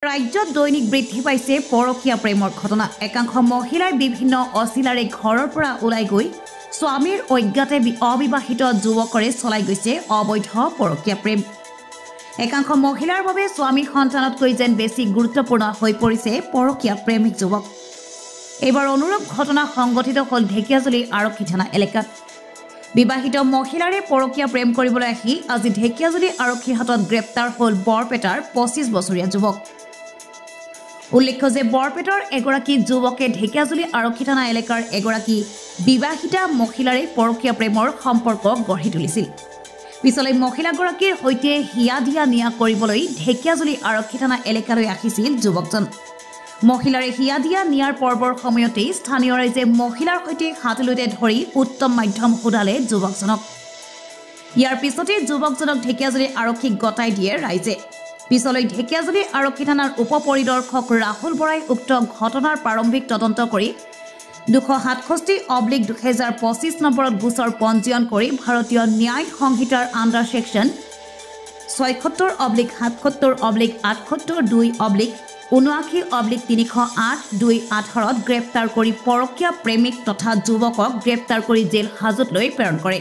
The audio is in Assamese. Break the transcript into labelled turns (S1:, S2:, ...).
S1: ৰাজ্যত দৈনিক বৃদ্ধি পাইছে পৰকীয়া প্ৰেমৰ ঘটনা। একাংশ মহিলাই বিভিন্ন অচিলাৰে ঘৰৰ পৰা ওলাই গৈ স্বামীৰ অজ্ঞাতে অবিবাহিত যুৱকৰে চলাই গৈছে অবৈধ পৰকীয়া প্ৰেম। একাংশ মহিলাৰ বাবে স্বামীৰ সন্তানতকৈ যেন বেছি গুৰুত্বপূৰ্ণ হৈ পৰিছে পৰকীয়া প্ৰেমিক যুৱক। এইবাৰ অনুৰূপ ঘটনা সংঘটিত হ'ল ঢেকিয়াজুলি আৰক্ষী থানা এলেকাত। বিবাহিত মহিলাৰে পৰকীয়া প্ৰেম কৰিবলৈ আহি আজি ঢেকিয়াজুলি আৰক্ষীৰ হাতত গ্ৰেপ্তাৰ হ'ল বৰপেটাৰ ২৫ বছৰীয়া যুৱক। উল্লেখ্য যে বৰপেটাৰ এগৰাকী যুৱকে ঢেকিয়াজুলি আৰক্ষী থানা এলেকাৰ এগৰাকী বিবাহিতা মহিলাৰে পৰকীয়া প্ৰেমৰ সম্পৰ্ক গঢ়ি তুলিছিল। পিছলৈ মহিলাগৰাকীৰ সৈতে হিয়া দিয়া নিয়া কৰিবলৈ ঢেকিয়াজুলি আৰক্ষী থানা এলেকালৈ আহিছিল যুৱকজন। মহিলাৰে হিয়া দিয়া নিয়াৰ পৰ্বৰ সময়তেই স্থানীয় ৰাইজে মহিলাৰ সৈতে হাতলৈতে ধৰি উত্তম মাধ্যম সোধালে যুৱকজনক। ইয়াৰ পিছতে যুৱকজনক ঢেকিয়াজুলি আৰক্ষীক গতাই দিয়ে ৰাইজে। পিছলৈ ঢেকিয়াজুলি আৰক্ষী থানাৰ উপ পৰিদৰ্শক ৰাহুল বৰাই উক্ত ঘটনাৰ প্ৰাৰম্ভিক তদন্ত কৰি ২৬৭/২০২৫ নম্বৰত গোচৰ পঞ্জীয়ন কৰি ভাৰতীয় ন্যায় সংহিতাৰ আণ্ডাৰ ছেকশ্যন ৭৬/৭৭/২/৭৯/৩০৮/২/১৮ত গ্ৰেপ্তাৰ কৰি পৰকীয়া প্ৰেমিক তথা যুৱকক গ্ৰেপ্তাৰ কৰি জেল হাজতলৈ প্ৰেৰণ কৰে।